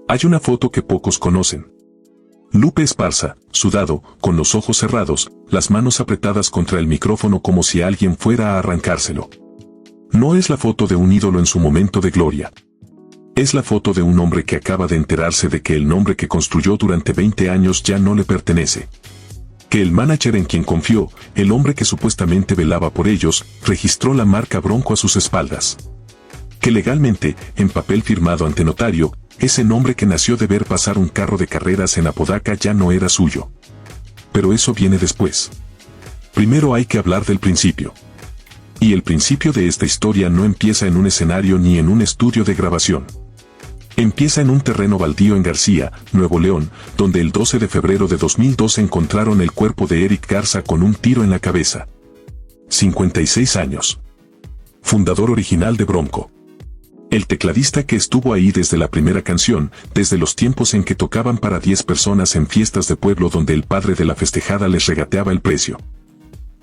Hay una foto que pocos conocen. Lupe Esparza, sudado, con los ojos cerrados, las manos apretadas contra el micrófono como si alguien fuera a arrancárselo. No es la foto de un ídolo en su momento de gloria. Es la foto de un hombre que acaba de enterarse de que el nombre que construyó durante 20 años ya no le pertenece. Que el manager en quien confió, el hombre que supuestamente velaba por ellos, registró la marca Bronco a sus espaldas. Que legalmente, en papel firmado ante notario, ese nombre que nació de ver pasar un carro de carreras en Apodaca ya no era suyo. Pero eso viene después. Primero hay que hablar del principio. Y el principio de esta historia no empieza en un escenario ni en un estudio de grabación. Empieza en un terreno baldío en García, Nuevo León, donde el 12 de febrero de 2002 encontraron el cuerpo de Eric Garza con un tiro en la cabeza. 56 años. Fundador original de Bronco. El tecladista que estuvo ahí desde la primera canción, desde los tiempos en que tocaban para 10 personas en fiestas de pueblo donde el padre de la festejada les regateaba el precio.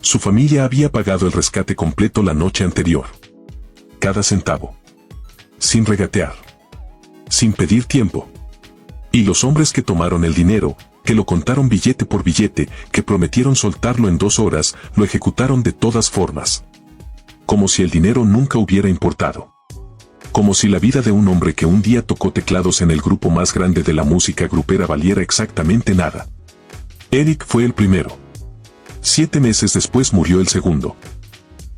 Su familia había pagado el rescate completo la noche anterior. Cada centavo. Sin regatear. Sin pedir tiempo. Y los hombres que tomaron el dinero, que lo contaron billete por billete, que prometieron soltarlo en 2 horas, lo ejecutaron de todas formas. Como si el dinero nunca hubiera importado. Como si la vida de un hombre que un día tocó teclados en el grupo más grande de la música grupera valiera exactamente nada. Eric fue el primero. 7 meses después murió el segundo.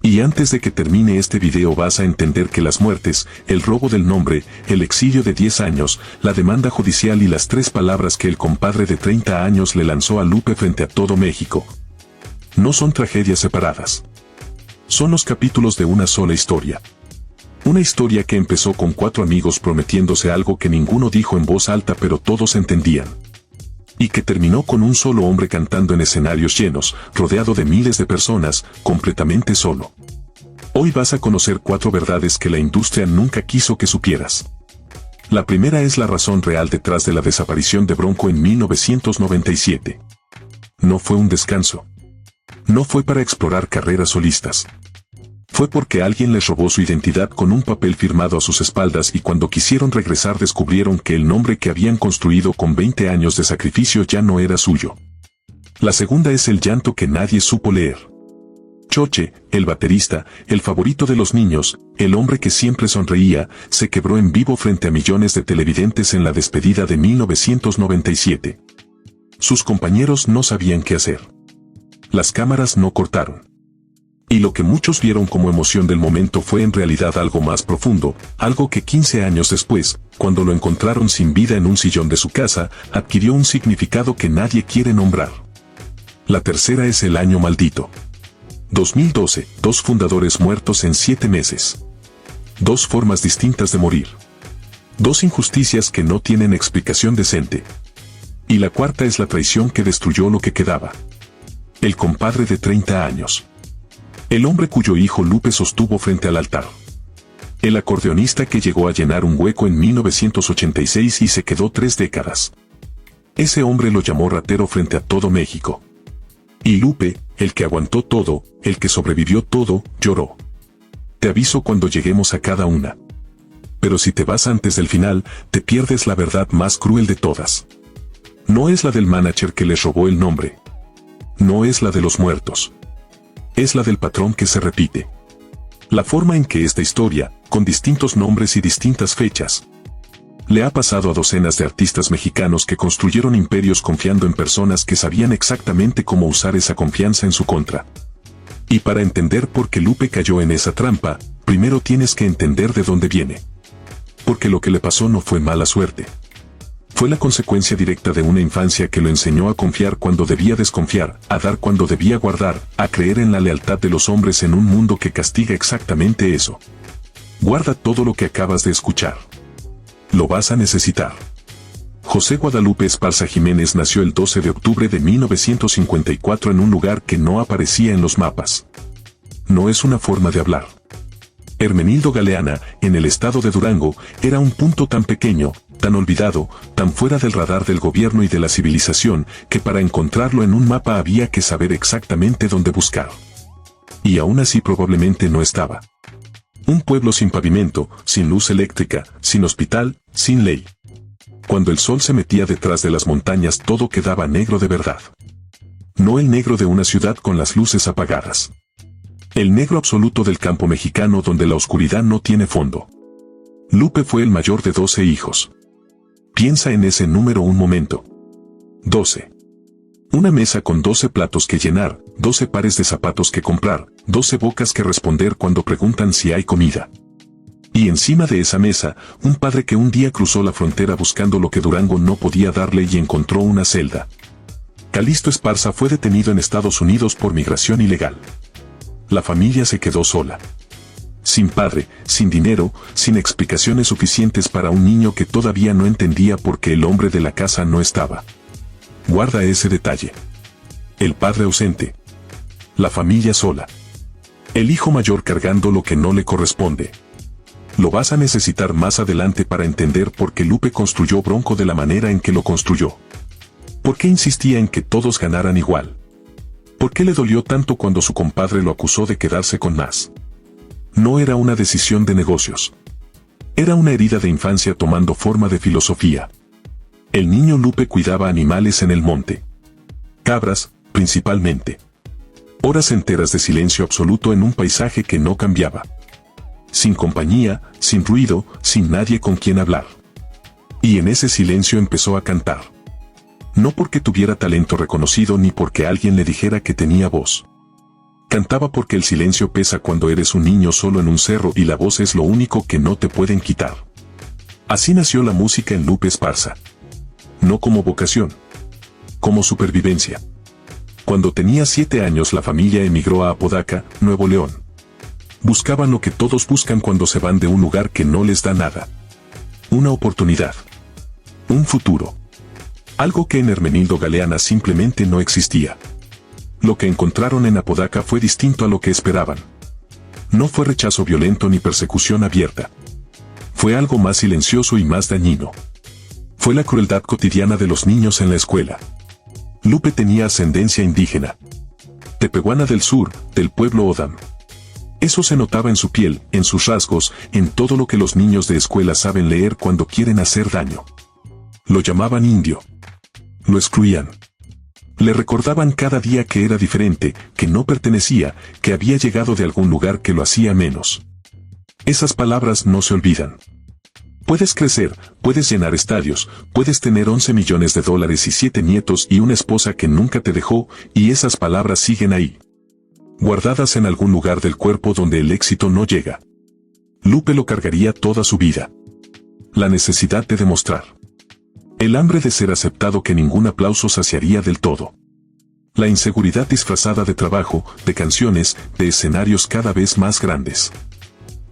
Y antes de que termine este video vas a entender que las muertes, el robo del nombre, el exilio de 10 años, la demanda judicial y las 3 palabras que el compadre de 30 años le lanzó a Lupe frente a todo México. No son tragedias separadas. Son los capítulos de una sola historia. Una historia que empezó con 4 amigos prometiéndose algo que ninguno dijo en voz alta pero todos entendían. Y que terminó con un solo hombre cantando en escenarios llenos, rodeado de miles de personas, completamente solo. Hoy vas a conocer 4 verdades que la industria nunca quiso que supieras. La primera es la razón real detrás de la desaparición de Bronco en 1997. No fue un descanso. No fue para explorar carreras solistas. Fue porque alguien les robó su identidad con un papel firmado a sus espaldas y cuando quisieron regresar descubrieron que el nombre que habían construido con 20 años de sacrificio ya no era suyo. La segunda es el llanto que nadie supo leer. Choche, el baterista, el favorito de los niños, el hombre que siempre sonreía, se quebró en vivo frente a millones de televidentes en la despedida de 1997. Sus compañeros no sabían qué hacer. Las cámaras no cortaron. Y lo que muchos vieron como emoción del momento fue en realidad algo más profundo, algo que 15 años después, cuando lo encontraron sin vida en un sillón de su casa, adquirió un significado que nadie quiere nombrar. La tercera es el año maldito. 2012, 2 fundadores muertos en 7 meses. 2 formas distintas de morir. 2 injusticias que no tienen explicación decente. Y la cuarta es la traición que destruyó lo que quedaba. El compadre de 30 años. El hombre cuyo hijo Lupe sostuvo frente al altar. El acordeonista que llegó a llenar un hueco en 1986 y se quedó 3 décadas. Ese hombre lo llamó ratero frente a todo México. Y Lupe, el que aguantó todo, el que sobrevivió todo, lloró. Te aviso cuando lleguemos a cada una. Pero si te vas antes del final, te pierdes la verdad más cruel de todas. No es la del manager que les robó el nombre. No es la de los muertos. Es la del patrón que se repite. La forma en que esta historia, con distintos nombres y distintas fechas, le ha pasado a docenas de artistas mexicanos que construyeron imperios confiando en personas que sabían exactamente cómo usar esa confianza en su contra. Y para entender por qué Lupe cayó en esa trampa, primero tienes que entender de dónde viene. Porque lo que le pasó no fue mala suerte. Fue la consecuencia directa de una infancia que lo enseñó a confiar cuando debía desconfiar, a dar cuando debía guardar, a creer en la lealtad de los hombres en un mundo que castiga exactamente eso. Guarda todo lo que acabas de escuchar. Lo vas a necesitar. José Guadalupe Esparza Jiménez nació el 12 de octubre de 1954 en un lugar que no aparecía en los mapas. No es una forma de hablar. Hermenildo Galeana, en el estado de Durango, era un punto tan pequeño, tan olvidado, tan fuera del radar del gobierno y de la civilización, que para encontrarlo en un mapa había que saber exactamente dónde buscar. Y aún así probablemente no estaba. Un pueblo sin pavimento, sin luz eléctrica, sin hospital, sin ley. Cuando el sol se metía detrás de las montañas todo quedaba negro de verdad. No el negro de una ciudad con las luces apagadas. El negro absoluto del campo mexicano donde la oscuridad no tiene fondo. Lupe fue el mayor de 12 hijos. Piensa en ese número un momento. 12. Una mesa con 12 platos que llenar, 12 pares de zapatos que comprar, 12 bocas que responder cuando preguntan si hay comida. Y encima de esa mesa, un padre que un día cruzó la frontera buscando lo que Durango no podía darle y encontró una celda. Calixto Esparza fue detenido en Estados Unidos por migración ilegal. La familia se quedó sola. Sin padre, sin dinero, sin explicaciones suficientes para un niño que todavía no entendía por qué el hombre de la casa no estaba. Guarda ese detalle. El padre ausente. La familia sola. El hijo mayor cargando lo que no le corresponde. Lo vas a necesitar más adelante para entender por qué Lupe construyó Bronco de la manera en que lo construyó. ¿Por qué insistía en que todos ganaran igual? ¿Por qué le dolió tanto cuando su compadre lo acusó de quedarse con más? No era una decisión de negocios. Era una herida de infancia tomando forma de filosofía. El niño Lupe cuidaba animales en el monte. Cabras, principalmente. Horas enteras de silencio absoluto en un paisaje que no cambiaba. Sin compañía, sin ruido, sin nadie con quien hablar. Y en ese silencio empezó a cantar. No porque tuviera talento reconocido ni porque alguien le dijera que tenía voz. Cantaba porque el silencio pesa cuando eres un niño solo en un cerro y la voz es lo único que no te pueden quitar. Así nació la música en Lupe Esparza. No como vocación. Como supervivencia. Cuando tenía 7 años la familia emigró a Apodaca, Nuevo León. Buscaban lo que todos buscan cuando se van de un lugar que no les da nada. Una oportunidad. Un futuro. Algo que en Hermenildo Galeana simplemente no existía. Lo que encontraron en Apodaca fue distinto a lo que esperaban. No fue rechazo violento ni persecución abierta. Fue algo más silencioso y más dañino. Fue la crueldad cotidiana de los niños en la escuela. Lupe tenía ascendencia indígena. Tepehuana del sur, del pueblo Odam. Eso se notaba en su piel, en sus rasgos, en todo lo que los niños de escuela saben leer cuando quieren hacer daño. Lo llamaban indio. Lo excluían. Le recordaban cada día que era diferente, que no pertenecía, que había llegado de algún lugar que lo hacía menos. Esas palabras no se olvidan. Puedes crecer, puedes llenar estadios, puedes tener 11 millones de dólares y 7 nietos y una esposa que nunca te dejó, y esas palabras siguen ahí. Guardadas en algún lugar del cuerpo donde el éxito no llega. Lupe lo cargaría toda su vida. La necesidad de demostrar. El hambre de ser aceptado que ningún aplauso saciaría del todo. La inseguridad disfrazada de trabajo, de canciones, de escenarios cada vez más grandes.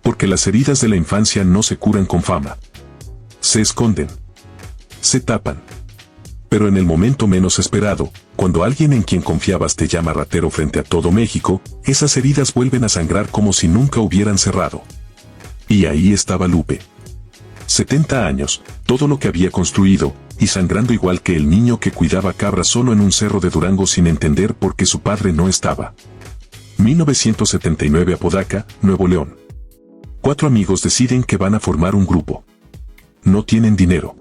Porque las heridas de la infancia no se curan con fama. Se esconden. Se tapan. Pero en el momento menos esperado, cuando alguien en quien confiabas te llama ratero frente a todo México, esas heridas vuelven a sangrar como si nunca hubieran cerrado. Y ahí estaba Lupe. 70 años, todo lo que había construido, y sangrando igual que el niño que cuidaba cabras solo en un cerro de Durango sin entender por qué su padre no estaba. 1979 Apodaca, Nuevo León. 4 amigos deciden que van a formar un grupo. No tienen dinero.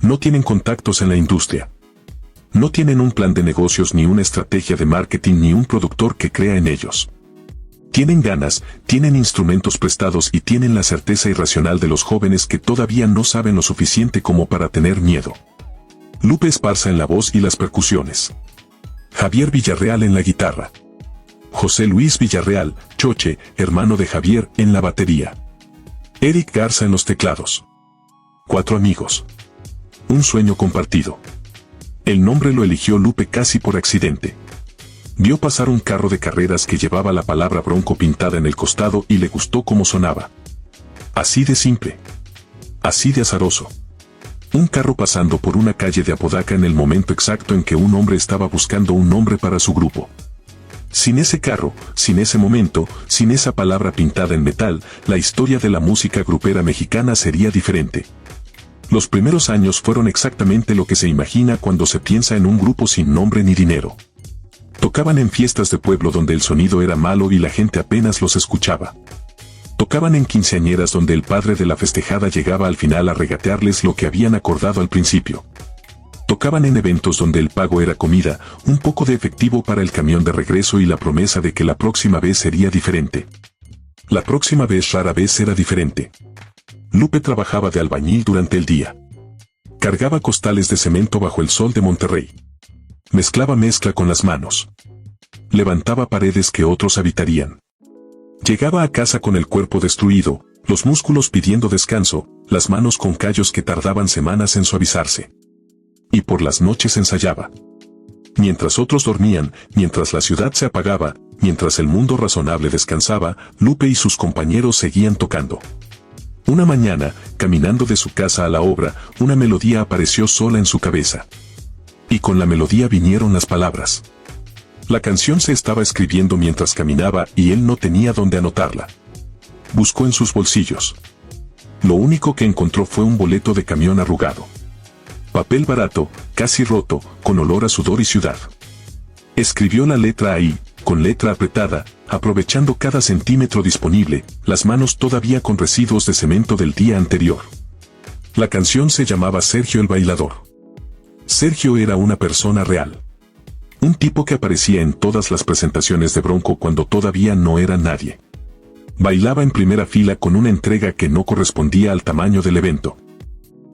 No tienen contactos en la industria. No tienen un plan de negocios ni una estrategia de marketing ni un productor que crea en ellos. Tienen ganas, tienen instrumentos prestados y tienen la certeza irracional de los jóvenes que todavía no saben lo suficiente como para tener miedo. Lupe Esparza en la voz y las percusiones. Javier Villarreal en la guitarra. José Luis Villarreal, Choche, hermano de Javier, en la batería. Eric Garza en los teclados. 4 amigos. Un sueño compartido. El nombre lo eligió Lupe casi por accidente. Vio pasar un carro de carreras que llevaba la palabra Bronco pintada en el costado y le gustó cómo sonaba. Así de simple. Así de azaroso. Un carro pasando por una calle de Apodaca en el momento exacto en que un hombre estaba buscando un nombre para su grupo. Sin ese carro, sin ese momento, sin esa palabra pintada en metal, la historia de la música grupera mexicana sería diferente. Los primeros años fueron exactamente lo que se imagina cuando se piensa en un grupo sin nombre ni dinero. Tocaban en fiestas de pueblo donde el sonido era malo y la gente apenas los escuchaba. Tocaban en quinceañeras donde el padre de la festejada llegaba al final a regatearles lo que habían acordado al principio. Tocaban en eventos donde el pago era comida, un poco de efectivo para el camión de regreso y la promesa de que la próxima vez sería diferente. La próxima vez rara vez era diferente. Lupe trabajaba de albañil durante el día. Cargaba costales de cemento bajo el sol de Monterrey. Mezclaba mezcla con las manos. Levantaba paredes que otros habitarían. Llegaba a casa con el cuerpo destruido, los músculos pidiendo descanso, las manos con callos que tardaban semanas en suavizarse. Y por las noches ensayaba. Mientras otros dormían, mientras la ciudad se apagaba, mientras el mundo razonable descansaba, Lupe y sus compañeros seguían tocando. Una mañana, caminando de su casa a la obra, una melodía apareció sola en su cabeza. Y con la melodía vinieron las palabras. La canción se estaba escribiendo mientras caminaba y él no tenía dónde anotarla. Buscó en sus bolsillos. Lo único que encontró fue un boleto de camión arrugado. Papel barato, casi roto, con olor a sudor y ciudad. Escribió la letra ahí, con letra apretada, aprovechando cada centímetro disponible, las manos todavía con residuos de cemento del día anterior. La canción se llamaba Sergio el Bailador. Sergio era una persona real. Un tipo que aparecía en todas las presentaciones de Bronco cuando todavía no era nadie. Bailaba en primera fila con una entrega que no correspondía al tamaño del evento.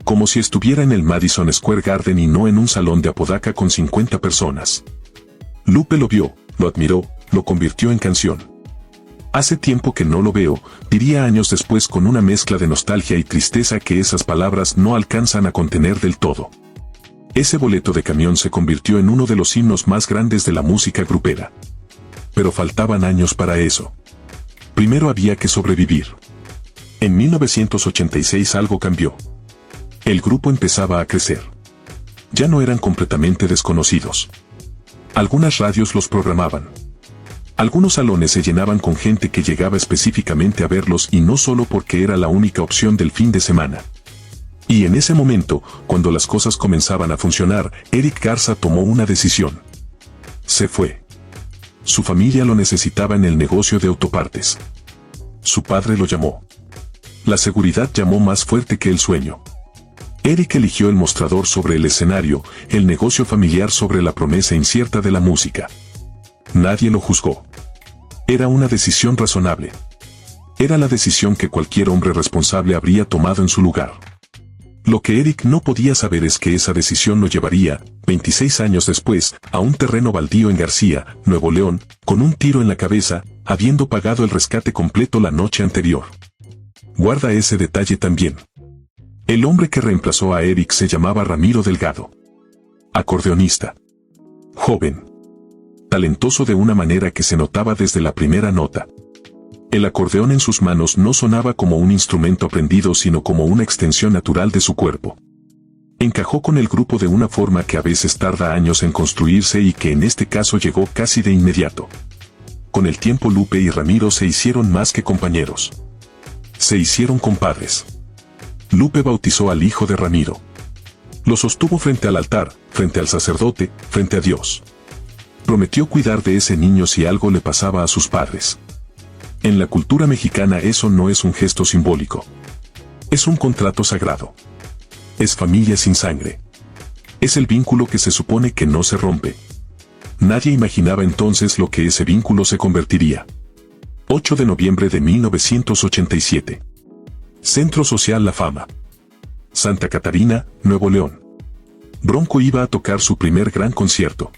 Como si estuviera en el Madison Square Garden y no en un salón de Apodaca con 50 personas. Lupe lo vio, lo admiró, lo convirtió en canción. Hace tiempo que no lo veo, diría años después con una mezcla de nostalgia y tristeza que esas palabras no alcanzan a contener del todo. Ese boleto de camión se convirtió en uno de los himnos más grandes de la música grupera. Pero faltaban años para eso. Primero había que sobrevivir. En 1986 algo cambió. El grupo empezaba a crecer. Ya no eran completamente desconocidos. Algunas radios los programaban. Algunos salones se llenaban con gente que llegaba específicamente a verlos y no solo porque era la única opción del fin de semana. Y en ese momento, cuando las cosas comenzaban a funcionar, Eric Garza tomó una decisión. Se fue. Su familia lo necesitaba en el negocio de autopartes. Su padre lo llamó. La seguridad llamó más fuerte que el sueño. Eric eligió el mostrador sobre el escenario, el negocio familiar sobre la promesa incierta de la música. Nadie lo juzgó. Era una decisión razonable. Era la decisión que cualquier hombre responsable habría tomado en su lugar. Lo que Eric no podía saber es que esa decisión lo llevaría, 26 años después, a un terreno baldío en García, Nuevo León, con un tiro en la cabeza, habiendo pagado el rescate completo la noche anterior. Guarda ese detalle también. El hombre que reemplazó a Eric se llamaba Ramiro Delgado. Acordeonista. Joven. Talentoso de una manera que se notaba desde la primera nota. El acordeón en sus manos no sonaba como un instrumento aprendido sino como una extensión natural de su cuerpo. Encajó con el grupo de una forma que a veces tarda años en construirse y que en este caso llegó casi de inmediato. Con el tiempo Lupe y Ramiro se hicieron más que compañeros. Se hicieron compadres. Lupe bautizó al hijo de Ramiro. Lo sostuvo frente al altar, frente al sacerdote, frente a Dios. Prometió cuidar de ese niño si algo le pasaba a sus padres. En la cultura mexicana eso no es un gesto simbólico. Es un contrato sagrado. Es familia sin sangre. Es el vínculo que se supone que no se rompe. Nadie imaginaba entonces lo que ese vínculo se convertiría. 8 de noviembre de 1987. Centro Social La Fama. Santa Catarina, Nuevo León. Bronco iba a tocar su primer gran concierto.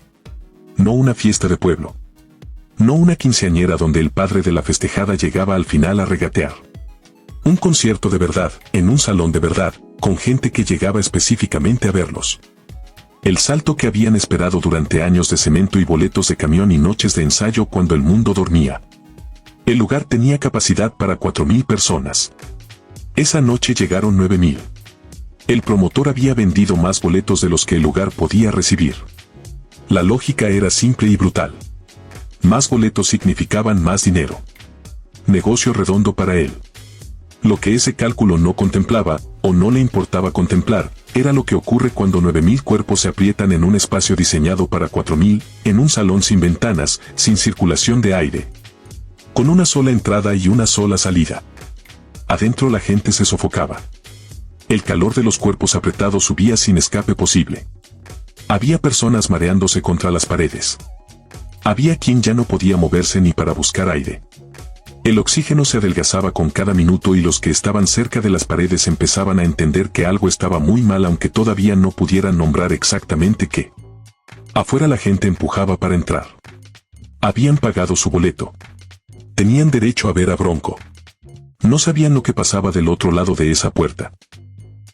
No una fiesta de pueblo. No una quinceañera donde el padre de la festejada llegaba al final a regatear. Un concierto de verdad, en un salón de verdad, con gente que llegaba específicamente a verlos. El salto que habían esperado durante años de cemento y boletos de camión y noches de ensayo cuando el mundo dormía. El lugar tenía capacidad para 4,000 personas. Esa noche llegaron 9,000. El promotor había vendido más boletos de los que el lugar podía recibir. La lógica era simple y brutal. Más boletos significaban más dinero. Negocio redondo para él. Lo que ese cálculo no contemplaba, o no le importaba contemplar, era lo que ocurre cuando 9,000 cuerpos se aprietan en un espacio diseñado para 4,000, en un salón sin ventanas, sin circulación de aire. Con una sola entrada y una sola salida. adentro la gente se sofocaba. El calor de los cuerpos apretados subía sin escape posible. Había personas mareándose contra las paredes. Había quien ya no podía moverse ni para buscar aire. El oxígeno se adelgazaba con cada minuto y los que estaban cerca de las paredes empezaban a entender que algo estaba muy mal aunque todavía no pudieran nombrar exactamente qué. Afuera la gente empujaba para entrar. Habían pagado su boleto. Tenían derecho a ver a Bronco. No sabían lo que pasaba del otro lado de esa puerta.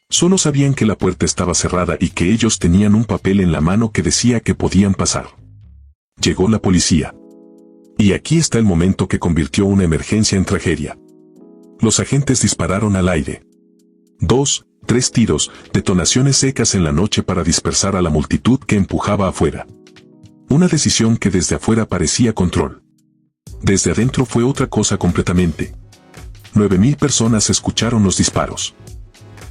Solo sabían que la puerta estaba cerrada y que ellos tenían un papel en la mano que decía que podían pasar. Llegó la policía. Y aquí está el momento que convirtió una emergencia en tragedia. Los agentes dispararon al aire. 2, 3 tiros, detonaciones secas en la noche para dispersar a la multitud que empujaba afuera. Una decisión que desde afuera parecía control. Desde adentro fue otra cosa completamente. 9.000 personas escucharon los disparos.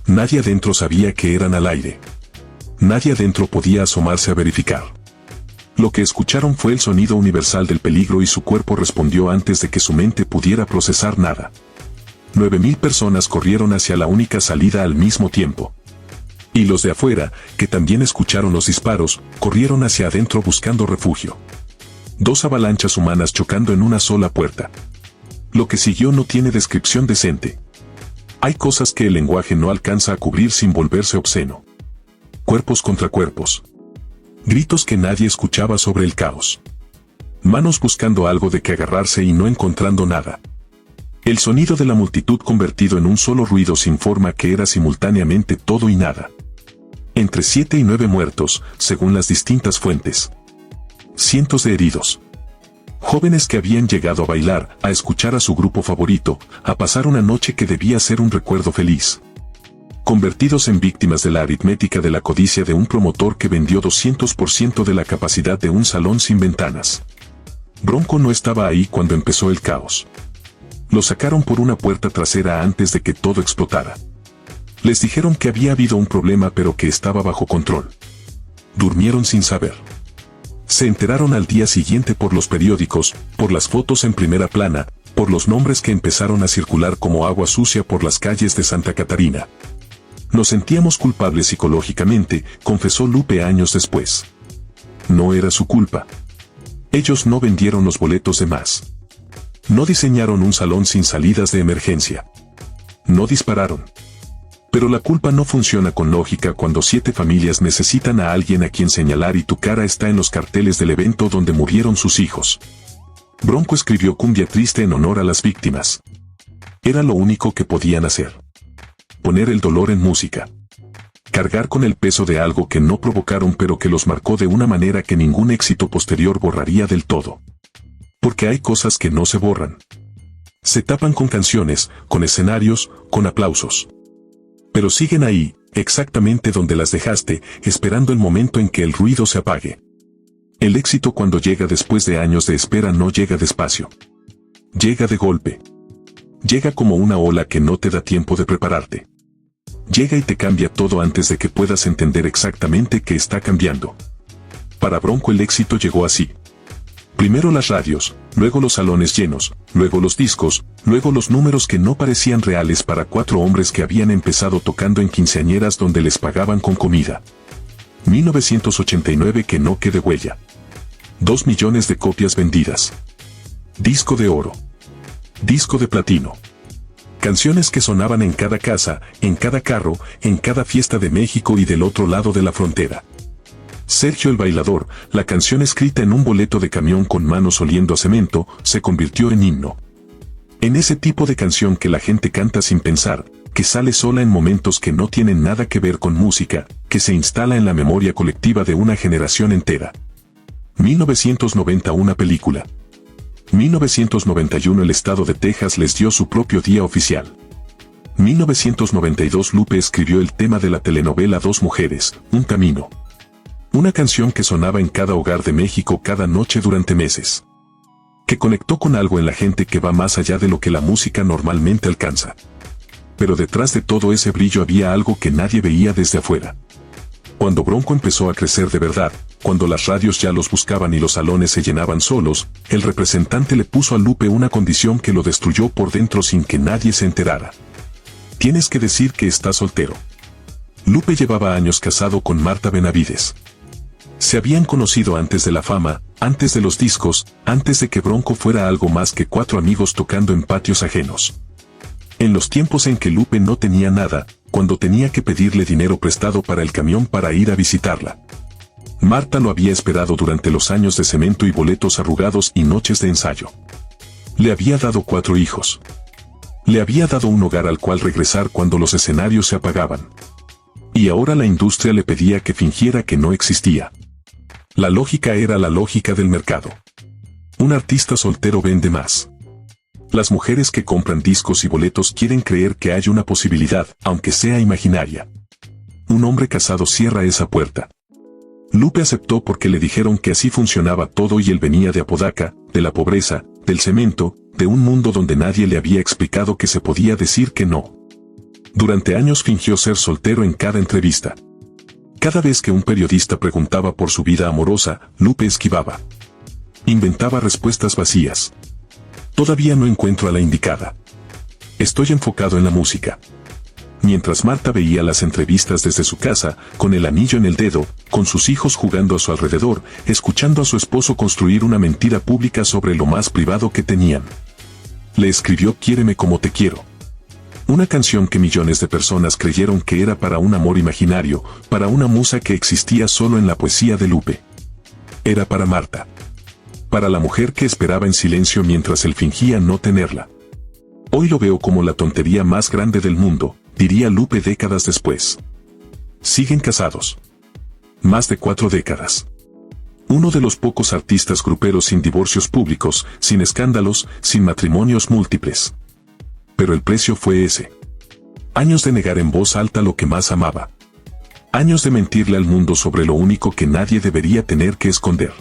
Nadie adentro sabía que eran al aire. Nadie adentro podía asomarse a verificar. Lo que escucharon fue el sonido universal del peligro y su cuerpo respondió antes de que su mente pudiera procesar nada. 9.000 personas corrieron hacia la única salida al mismo tiempo. Y los de afuera, que también escucharon los disparos, corrieron hacia adentro buscando refugio. 2 avalanchas humanas chocando en una sola puerta. Lo que siguió no tiene descripción decente. Hay cosas que el lenguaje no alcanza a cubrir sin volverse obsceno. Cuerpos contra cuerpos. Gritos que nadie escuchaba sobre el caos. Manos buscando algo de que agarrarse y no encontrando nada. El sonido de la multitud convertido en un solo ruido sin forma que era simultáneamente todo y nada. Entre 7 y 9 muertos, según las distintas fuentes. Cientos de heridos. Jóvenes que habían llegado a bailar, a escuchar a su grupo favorito, a pasar una noche que debía ser un recuerdo feliz. Convertidos en víctimas de la aritmética de la codicia de un promotor que vendió 200% de la capacidad de un salón sin ventanas. Bronco no estaba ahí cuando empezó el caos. Lo sacaron por una puerta trasera antes de que todo explotara. Les dijeron que había habido un problema pero que estaba bajo control. Durmieron sin saber. Se enteraron al día siguiente por los periódicos, por las fotos en primera plana, por los nombres que empezaron a circular como agua sucia por las calles de Santa Catarina. Nos sentíamos culpables psicológicamente, confesó Lupe años después. No era su culpa. Ellos no vendieron los boletos de más. No diseñaron un salón sin salidas de emergencia. No dispararon. Pero la culpa no funciona con lógica cuando 7 familias necesitan a alguien a quien señalar y tu cara está en los carteles del evento donde murieron sus hijos. Bronco escribió Cumbia Triste en honor a las víctimas. Era lo único que podían hacer. Poner el dolor en música. Cargar con el peso de algo que no provocaron pero que los marcó de una manera que ningún éxito posterior borraría del todo. Porque hay cosas que no se borran. Se tapan con canciones, con escenarios, con aplausos. Pero siguen ahí, exactamente donde las dejaste, esperando el momento en que el ruido se apague. El éxito cuando llega después de años de espera no llega despacio. Llega de golpe. Llega como una ola que no te da tiempo de prepararte. Llega y te cambia todo antes de que puedas entender exactamente qué está cambiando. Para Bronco el éxito llegó así. Primero las radios, luego los salones llenos, luego los discos, luego los números que no parecían reales para 4 hombres que habían empezado tocando en quinceañeras donde les pagaban con comida. 1989 que no quede huella. 2 millones de copias vendidas. Disco de oro. Disco de platino. Canciones que sonaban en cada casa, en cada carro, en cada fiesta de México y del otro lado de la frontera. Sergio el Bailador, la canción escrita en un boleto de camión con manos oliendo a cemento, se convirtió en himno. En ese tipo de canción que la gente canta sin pensar, que sale sola en momentos que no tienen nada que ver con música, que se instala en la memoria colectiva de una generación entera. 1991 película. 1991 el estado de Texas les dio su propio día oficial. 1992 Lupe escribió el tema de la telenovela Dos mujeres, un camino. Una canción que sonaba en cada hogar de México cada noche durante meses. Que conectó con algo en la gente que va más allá de lo que la música normalmente alcanza. Pero detrás de todo ese brillo había algo que nadie veía desde afuera. Cuando Bronco empezó a crecer de verdad, cuando las radios ya los buscaban y los salones se llenaban solos, el representante le puso a Lupe una condición que lo destruyó por dentro sin que nadie se enterara. Tienes que decir que estás soltero. Lupe llevaba años casado con Marta Benavides. Se habían conocido antes de la fama, antes de los discos, antes de que Bronco fuera algo más que 4 amigos tocando en patios ajenos. En los tiempos en que Lupe no tenía nada, cuando tenía que pedirle dinero prestado para el camión para ir a visitarla. Marta lo había esperado durante los años de cemento y boletos arrugados y noches de ensayo. Le había dado 4 hijos. Le había dado un hogar al cual regresar cuando los escenarios se apagaban. Y ahora la industria le pedía que fingiera que no existía. La lógica era la lógica del mercado. Un artista soltero vende más. Las mujeres que compran discos y boletos quieren creer que hay una posibilidad, aunque sea imaginaria. Un hombre casado cierra esa puerta. Lupe aceptó porque le dijeron que así funcionaba todo y él venía de Apodaca, de la pobreza, del cemento, de un mundo donde nadie le había explicado que se podía decir que no. Durante años fingió ser soltero en cada entrevista. Cada vez que un periodista preguntaba por su vida amorosa, Lupe esquivaba. Inventaba respuestas vacías. Todavía no encuentro a la indicada. Estoy enfocado en la música. Mientras Marta veía las entrevistas desde su casa, con el anillo en el dedo, con sus hijos jugando a su alrededor, escuchando a su esposo construir una mentira pública sobre lo más privado que tenían. Le escribió Quiéreme como te quiero. Una canción que millones de personas creyeron que era para un amor imaginario, para una musa que existía solo en la poesía de Lupe. Era para Marta. Para la mujer que esperaba en silencio mientras él fingía no tenerla. Hoy lo veo como la tontería más grande del mundo, diría Lupe décadas después. Siguen casados. Más de 4 décadas. Uno de los pocos artistas gruperos sin divorcios públicos, sin escándalos, sin matrimonios múltiples. Pero el precio fue ese. Años de negar en voz alta lo que más amaba. Años de mentirle al mundo sobre lo único que nadie debería tener que esconder.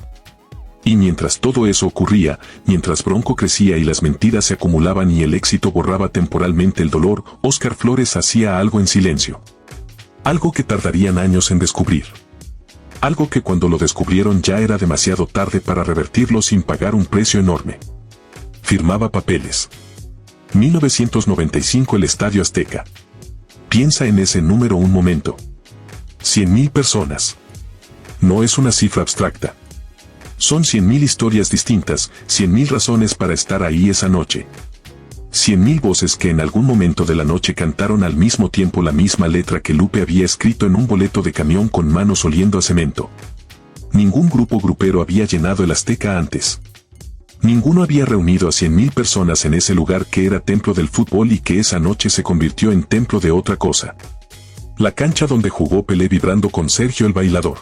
Y mientras todo eso ocurría, mientras Bronco crecía y las mentiras se acumulaban y el éxito borraba temporalmente el dolor, Óscar Flores hacía algo en silencio. Algo que tardarían años en descubrir. Algo que cuando lo descubrieron ya era demasiado tarde para revertirlo sin pagar un precio enorme. Firmaba papeles. 1995 el Estadio Azteca. Piensa en ese número un momento. 100.000 personas. No es una cifra abstracta. Son 100.000 historias distintas, 100.000 razones para estar ahí esa noche. 100.000 voces que en algún momento de la noche cantaron al mismo tiempo la misma letra que Lupe había escrito en un boleto de camión con manos oliendo a cemento. Ningún grupo grupero había llenado el Azteca antes. Ninguno había reunido a 100.000 personas en ese lugar que era templo del fútbol y que esa noche se convirtió en templo de otra cosa. La cancha donde jugó Pelé vibrando con Sergio el Bailador.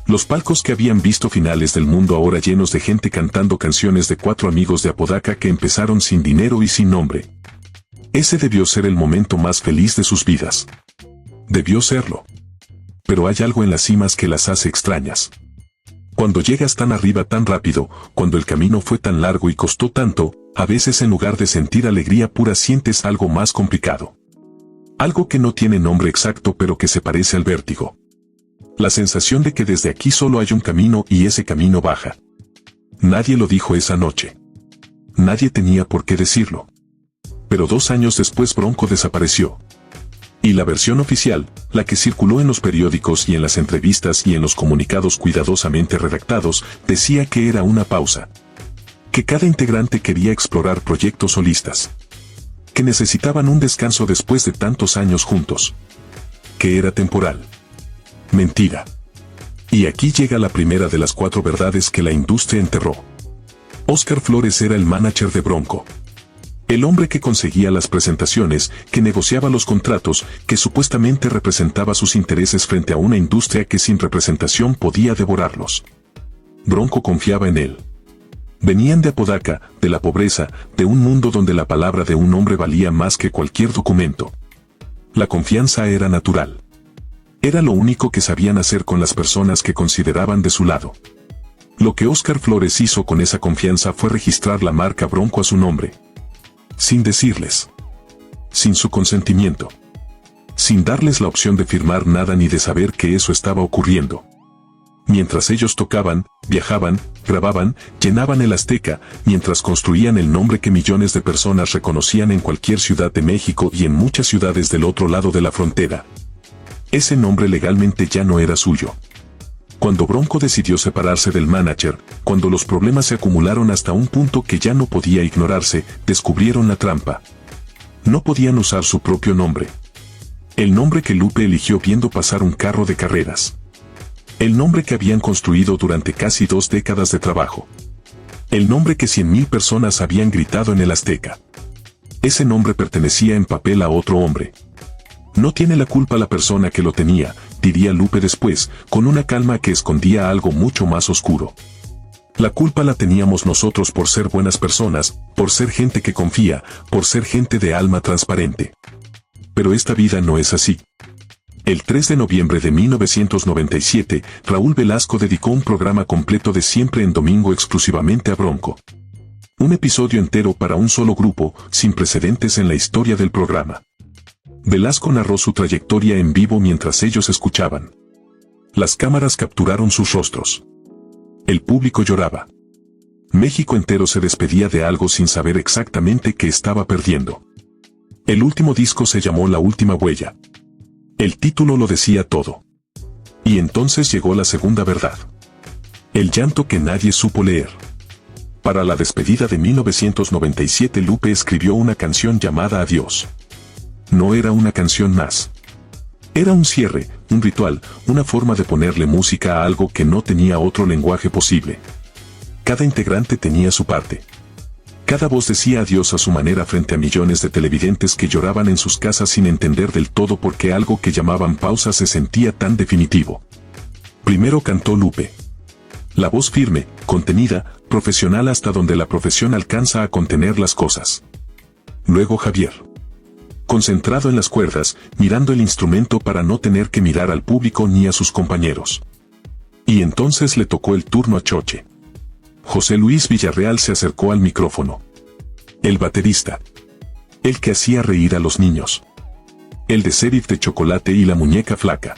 Los palcos que habían visto finales del mundo ahora llenos de gente cantando canciones de 4 amigos de Apodaca que empezaron sin dinero y sin nombre. Ese debió ser el momento más feliz de sus vidas. Debió serlo. Pero hay algo en las cimas que las hace extrañas. Cuando llegas tan arriba tan rápido, cuando el camino fue tan largo y costó tanto, a veces en lugar de sentir alegría pura sientes algo más complicado. Algo que no tiene nombre exacto pero que se parece al vértigo. La sensación de que desde aquí solo hay un camino y ese camino baja. Nadie lo dijo esa noche. Nadie tenía por qué decirlo. Pero 2 años después Bronco desapareció. Y la versión oficial, la que circuló en los periódicos y en las entrevistas y en los comunicados cuidadosamente redactados, decía que era una pausa. Que cada integrante quería explorar proyectos solistas. Que necesitaban un descanso después de tantos años juntos. Que era temporal. Mentira. Y aquí llega la primera de las 4 verdades que la industria enterró. Óscar Flores era el manager de Bronco. El hombre que conseguía las presentaciones, que negociaba los contratos, que supuestamente representaba sus intereses frente a una industria que sin representación podía devorarlos. Bronco confiaba en él. Venían de Apodaca, de la pobreza, de un mundo donde la palabra de un hombre valía más que cualquier documento. La confianza era natural. Era lo único que sabían hacer con las personas que consideraban de su lado. Lo que Óscar Flores hizo con esa confianza fue registrar la marca Bronco a su nombre. Sin decirles. Sin su consentimiento. Sin darles la opción de firmar nada ni de saber que eso estaba ocurriendo. Mientras ellos tocaban, viajaban, grababan, llenaban el Azteca, mientras construían el nombre que millones de personas reconocían en cualquier ciudad de México y en muchas ciudades del otro lado de la frontera. Ese nombre legalmente ya no era suyo. Cuando Bronco decidió separarse del manager, cuando los problemas se acumularon hasta un punto que ya no podía ignorarse, descubrieron la trampa. No podían usar su propio nombre. El nombre que Lupe eligió viendo pasar un carro de carreras. El nombre que habían construido durante casi 2 décadas de trabajo. El nombre que 100,000 personas habían gritado en el Azteca. Ese nombre pertenecía en papel a otro hombre. No tiene la culpa la persona que lo tenía, diría Lupe después, con una calma que escondía algo mucho más oscuro. La culpa la teníamos nosotros por ser buenas personas, por ser gente que confía, por ser gente de alma transparente. Pero esta vida no es así. El 3 de noviembre de 1997, Raúl Velasco dedicó un programa completo de Siempre en Domingo exclusivamente a Bronco. Un episodio entero para un solo grupo, sin precedentes en la historia del programa. Velasco narró su trayectoria en vivo mientras ellos escuchaban. Las cámaras capturaron sus rostros. El público lloraba. México entero se despedía de algo sin saber exactamente qué estaba perdiendo. El último disco se llamó La Última Huella. El título lo decía todo. Y entonces llegó la segunda verdad. El llanto que nadie supo leer. Para la despedida de 1997 Lupe escribió una canción llamada Adiós. No era una canción más. Era un cierre, un ritual, una forma de ponerle música a algo que no tenía otro lenguaje posible. Cada integrante tenía su parte. Cada voz decía adiós a su manera frente a millones de televidentes que lloraban en sus casas sin entender del todo por qué algo que llamaban pausa se sentía tan definitivo. Primero cantó Lupe. La voz firme, contenida, profesional hasta donde la profesión alcanza a contener las cosas. Luego Javier. Concentrado en las cuerdas, mirando el instrumento para no tener que mirar al público ni a sus compañeros. Y entonces le tocó el turno a Choche. José Luis Villarreal se acercó al micrófono. El baterista. El que hacía reír a los niños. El de Sheriff de Chocolate y la Muñeca Flaca.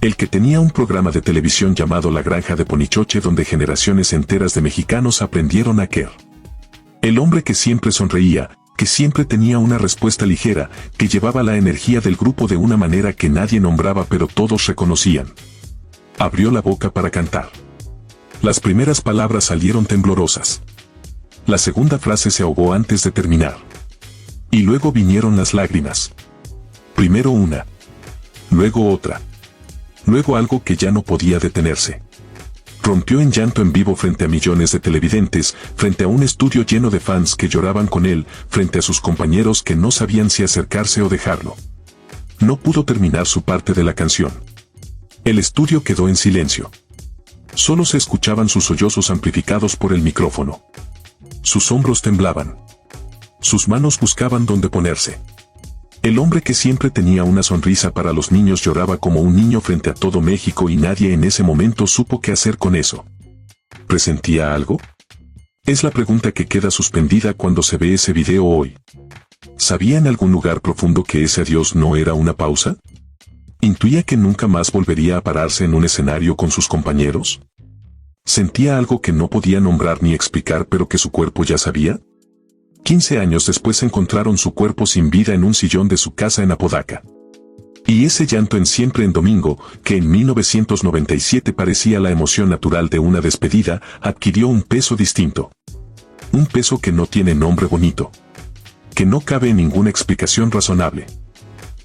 El que tenía un programa de televisión llamado La Granja de Ponichoche donde generaciones enteras de mexicanos aprendieron a querer. El hombre que siempre sonreía, que siempre tenía una respuesta ligera, que llevaba la energía del grupo de una manera que nadie nombraba pero todos reconocían. Abrió la boca para cantar. Las primeras palabras salieron temblorosas. La segunda frase se ahogó antes de terminar. Y luego vinieron las lágrimas. Primero una. Luego otra. Luego algo que ya no podía detenerse. Rompió en llanto en vivo frente a millones de televidentes, frente a un estudio lleno de fans que lloraban con él, frente a sus compañeros que no sabían si acercarse o dejarlo. No pudo terminar su parte de la canción. El estudio quedó en silencio. Solo se escuchaban sus sollozos amplificados por el micrófono. Sus hombros temblaban. Sus manos buscaban dónde ponerse. El hombre que siempre tenía una sonrisa para los niños lloraba como un niño frente a todo México y nadie en ese momento supo qué hacer con eso. ¿Presentía algo? Es la pregunta que queda suspendida cuando se ve ese video hoy. ¿Sabía en algún lugar profundo que ese adiós no era una pausa? ¿Intuía que nunca más volvería a pararse en un escenario con sus compañeros? ¿Sentía algo que no podía nombrar ni explicar pero que su cuerpo ya sabía? 15 años después encontraron su cuerpo sin vida en un sillón de su casa en Apodaca. Y ese llanto en Siempre en Domingo, que en 1997 parecía la emoción natural de una despedida, adquirió un peso distinto. Un peso que no tiene nombre bonito. Que no cabe en ninguna explicación razonable.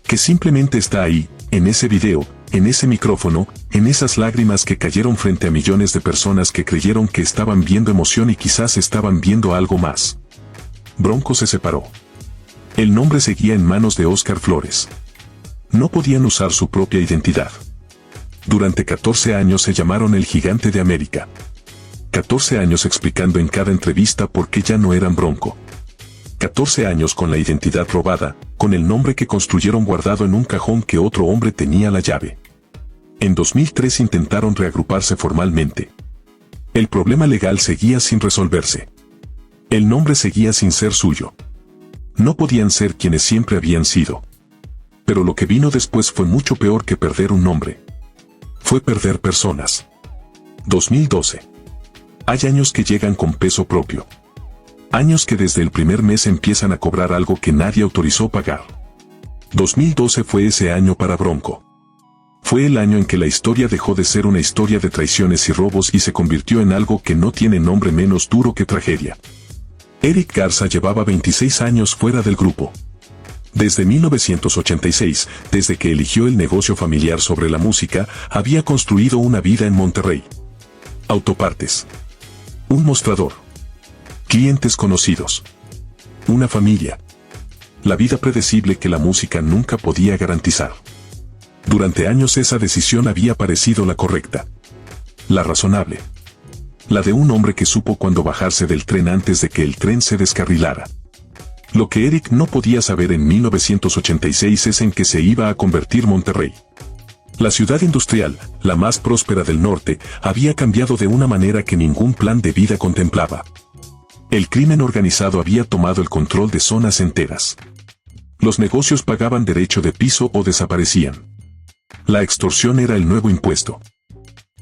Que simplemente está ahí, en ese video, en ese micrófono, en esas lágrimas que cayeron frente a millones de personas que creyeron que estaban viendo emoción y quizás estaban viendo algo más. Bronco se separó. El nombre seguía en manos de Óscar Flores. No podían usar su propia identidad. Durante 14 años se llamaron el Gigante de América. 14 años explicando en cada entrevista por qué ya no eran Bronco. 14 años con la identidad robada, con el nombre que construyeron guardado en un cajón que otro hombre tenía la llave. En 2003 intentaron reagruparse formalmente. El problema legal seguía sin resolverse. El nombre seguía sin ser suyo. No podían ser quienes siempre habían sido. Pero lo que vino después fue mucho peor que perder un nombre. Fue perder personas. 2012. Hay años que llegan con peso propio. Años que desde el primer mes empiezan a cobrar algo que nadie autorizó pagar. 2012 fue ese año para Bronco. Fue el año en que la historia dejó de ser una historia de traiciones y robos y se convirtió en algo que no tiene nombre menos duro que tragedia. Eric Garza llevaba 26 años fuera del grupo. Desde 1986, desde que eligió el negocio familiar sobre la música, había construido una vida en Monterrey. Autopartes. Un mostrador. Clientes conocidos. Una familia. La vida predecible que la música nunca podía garantizar. Durante años esa decisión había parecido la correcta. La razonable. La de un hombre que supo cuándo bajarse del tren antes de que el tren se descarrilara. Lo que Eric no podía saber en 1986 es en que se iba a convertir Monterrey. La ciudad industrial, la más próspera del norte, había cambiado de una manera que ningún plan de vida contemplaba. El crimen organizado había tomado el control de zonas enteras. Los negocios pagaban derecho de piso o desaparecían. La extorsión era el nuevo impuesto.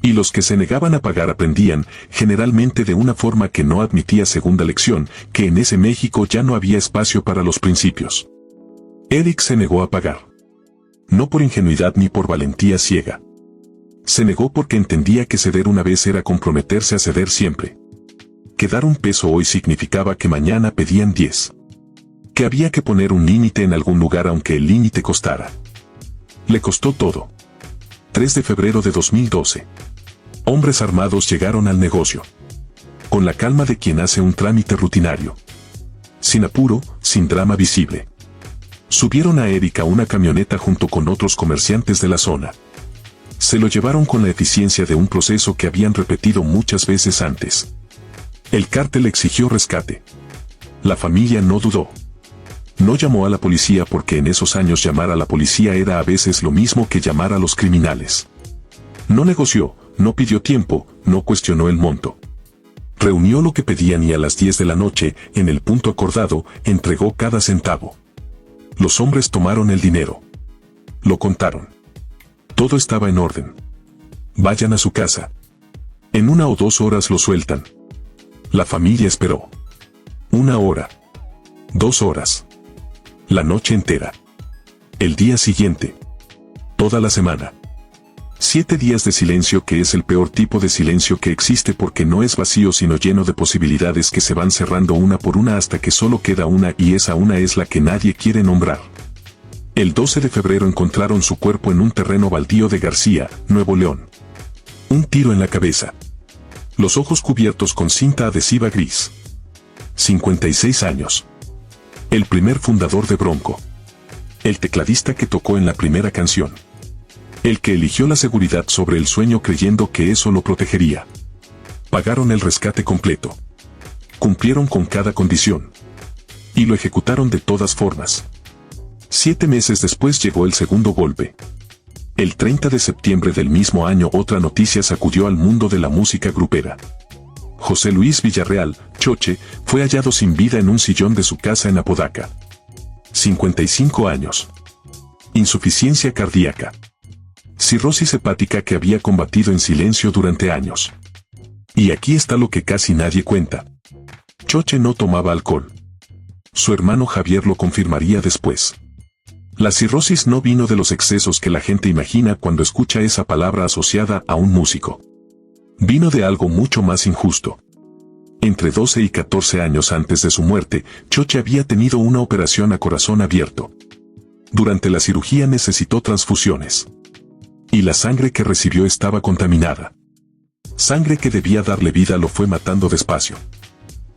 Y los que se negaban a pagar aprendían, generalmente de una forma que no admitía segunda lección, que en ese México ya no había espacio para los principios. Eric se negó a pagar. No por ingenuidad ni por valentía ciega. Se negó porque entendía que ceder una vez era comprometerse a ceder siempre. Que dar un peso hoy significaba que mañana pedían 10. Que había que poner un límite en algún lugar aunque el límite costara. Le costó todo. 3 de febrero de 2012. Hombres armados llegaron al negocio. Con la calma de quien hace un trámite rutinario. Sin apuro, sin drama visible. Subieron a Eric a una camioneta junto con otros comerciantes de la zona. Se lo llevaron con la eficiencia de un proceso que habían repetido muchas veces antes. El cártel exigió rescate. La familia no dudó. No llamó a la policía porque en esos años llamar a la policía era a veces lo mismo que llamar a los criminales. No negoció, no pidió tiempo, no cuestionó el monto. Reunió lo que pedían y a las 10 de la noche, en el punto acordado, entregó cada centavo. Los hombres tomaron el dinero. Lo contaron. Todo estaba en orden. Vayan a su casa. En 1 o 2 horas lo sueltan. La familia esperó. 1 hora. 2 horas. La noche entera. El día siguiente. Toda la semana. 7 días de silencio, que es el peor tipo de silencio que existe porque no es vacío sino lleno de posibilidades que se van cerrando una por una hasta que solo queda una y esa una es la que nadie quiere nombrar. El 12 de febrero encontraron su cuerpo en un terreno baldío de García, Nuevo León. Un tiro en la cabeza. Los ojos cubiertos con cinta adhesiva gris. 56 años. El primer fundador de Bronco. El tecladista que tocó en la primera canción. El que eligió la seguridad sobre el sueño creyendo que eso lo protegería. Pagaron el rescate completo. Cumplieron con cada condición. Y lo ejecutaron de todas formas. 7 meses después llegó el segundo golpe. El 30 de septiembre del mismo año otra noticia sacudió al mundo de la música grupera. José Luis Villarreal, Choche, fue hallado sin vida en un sillón de su casa en Apodaca. 55 años. Insuficiencia cardíaca. Cirrosis hepática que había combatido en silencio durante años. Y aquí está lo que casi nadie cuenta. Choche no tomaba alcohol. Su hermano Javier lo confirmaría después. La cirrosis no vino de los excesos que la gente imagina cuando escucha esa palabra asociada a un músico. Vino de algo mucho más injusto. Entre 12 y 14 años antes de su muerte, Choche había tenido una operación a corazón abierto. Durante la cirugía necesitó transfusiones. Y la sangre que recibió estaba contaminada. Sangre que debía darle vida lo fue matando despacio.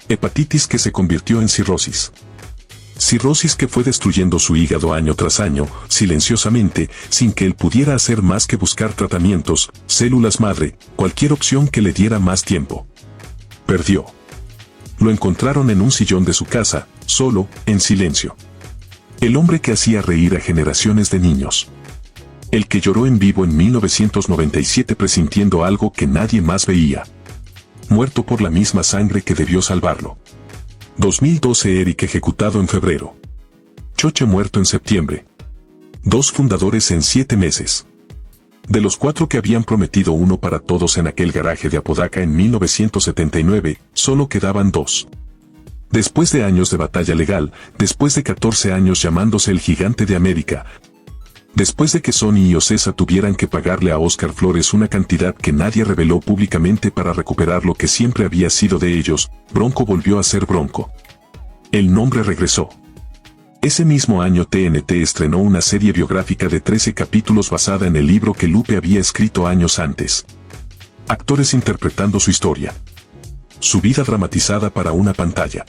Hepatitis que se convirtió en cirrosis. Cirrosis que fue destruyendo su hígado año tras año, silenciosamente, sin que él pudiera hacer más que buscar tratamientos, células madre, cualquier opción que le diera más tiempo. Perdió. Lo encontraron en un sillón de su casa, solo, en silencio. El hombre que hacía reír a generaciones de niños. El que lloró en vivo en 1997 presintiendo algo que nadie más veía. Muerto por la misma sangre que debió salvarlo. 2012 Eric ejecutado en febrero. Choche muerto en septiembre. 2 fundadores en 7 meses. De los 4 que habían prometido uno para todos en aquel garaje de Apodaca en 1979, solo quedaban 2. Después de años de batalla legal, después de 14 años llamándose el Gigante de América, después de que Sony y Ocesa tuvieran que pagarle a Óscar Flores una cantidad que nadie reveló públicamente para recuperar lo que siempre había sido de ellos, Bronco volvió a ser Bronco. El nombre regresó. Ese mismo año TNT estrenó una serie biográfica de 13 capítulos basada en el libro que Lupe había escrito años antes. Actores interpretando su historia. Su vida dramatizada para una pantalla.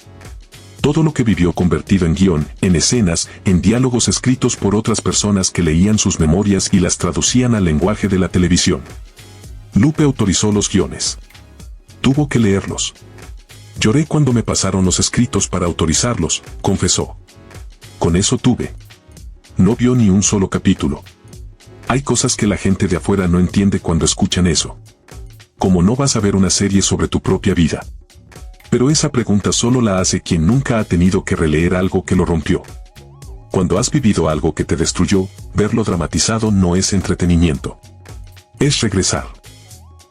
Todo lo que vivió convertido en guión, en escenas, en diálogos escritos por otras personas que leían sus memorias y las traducían al lenguaje de la televisión. Lupe autorizó los guiones. Tuvo que leerlos. Lloré cuando me pasaron los escritos para autorizarlos, confesó. Con eso tuve. No vio ni un solo capítulo. Hay cosas que la gente de afuera no entiende cuando escuchan eso. Como no vas a ver una serie sobre tu propia vida. Pero esa pregunta solo la hace quien nunca ha tenido que releer algo que lo rompió. Cuando has vivido algo que te destruyó, verlo dramatizado no es entretenimiento. Es regresar.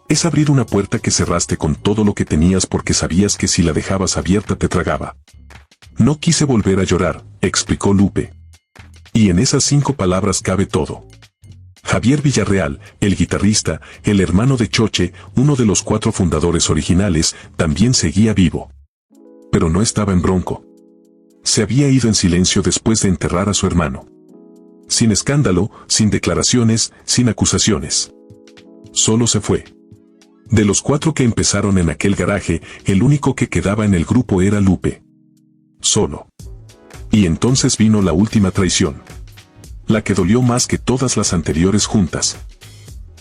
Es abrir una puerta que cerraste con todo lo que tenías porque sabías que si la dejabas abierta te tragaba. No quise volver a llorar, explicó Lupe. Y en esas 5 palabras cabe todo. Javier Villarreal, el guitarrista, el hermano de Choche, uno de los 4 fundadores originales, también seguía vivo. Pero no estaba en Bronco. Se había ido en silencio después de enterrar a su hermano. Sin escándalo, sin declaraciones, sin acusaciones. Solo se fue. De los 4 que empezaron en aquel garaje, el único que quedaba en el grupo era Lupe. Solo. Y entonces vino la última traición. La que dolió más que todas las anteriores juntas.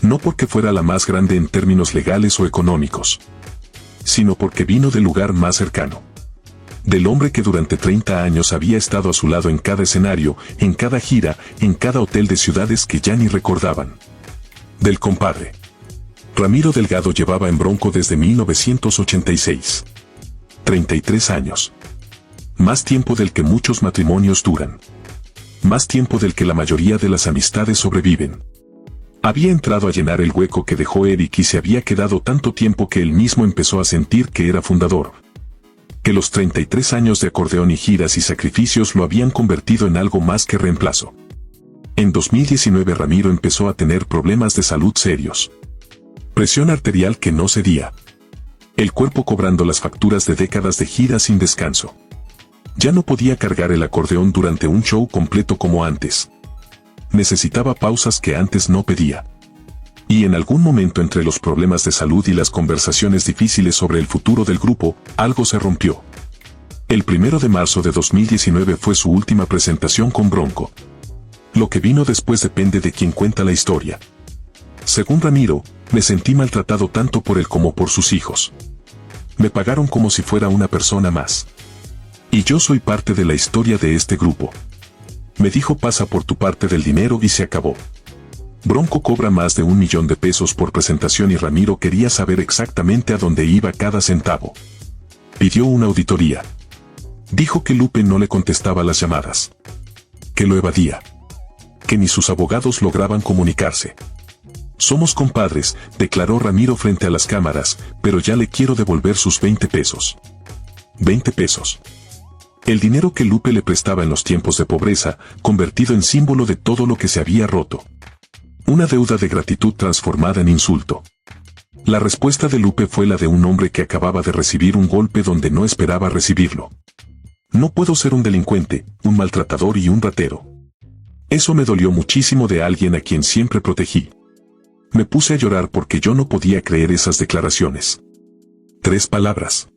No porque fuera la más grande en términos legales o económicos, sino porque vino del lugar más cercano. Del hombre que durante 30 años había estado a su lado en cada escenario, en cada gira, en cada hotel de ciudades que ya ni recordaban. Del compadre. Ramiro Delgado llevaba en Bronco desde 1986. 33 años. Más tiempo del que muchos matrimonios duran. Más tiempo del que la mayoría de las amistades sobreviven. Había entrado a llenar el hueco que dejó Eric y se había quedado tanto tiempo que él mismo empezó a sentir que era fundador. Que los 33 años de acordeón y giras y sacrificios lo habían convertido en algo más que reemplazo. En 2019 Ramiro empezó a tener problemas de salud serios. Presión arterial que no cedía. El cuerpo cobrando las facturas de décadas de giras sin descanso. Ya no podía cargar el acordeón durante un show completo como antes. Necesitaba pausas que antes no pedía. Y en algún momento entre los problemas de salud y las conversaciones difíciles sobre el futuro del grupo, algo se rompió. El 1 de marzo de 2019 fue su última presentación con Bronco. Lo que vino después depende de quien cuenta la historia. Según Ramiro, me sentí maltratado tanto por él como por sus hijos. Me pagaron como si fuera una persona más. Y yo soy parte de la historia de este grupo. Me dijo pasa por tu parte del dinero y se acabó. Bronco cobra más de $1 millón por presentación y Ramiro quería saber exactamente a dónde iba cada centavo. Pidió una auditoría. Dijo que Lupe no le contestaba las llamadas. Que lo evadía. Que ni sus abogados lograban comunicarse. Somos compadres, declaró Ramiro frente a las cámaras, pero ya le quiero devolver sus 20 pesos. 20 pesos. El dinero que Lupe le prestaba en los tiempos de pobreza, convertido en símbolo de todo lo que se había roto. Una deuda de gratitud transformada en insulto. La respuesta de Lupe fue la de un hombre que acababa de recibir un golpe donde no esperaba recibirlo. No puedo ser un delincuente, un maltratador y un ratero. Eso me dolió muchísimo de alguien a quien siempre protegí. Me puse a llorar porque yo no podía creer esas declaraciones. 3 palabras.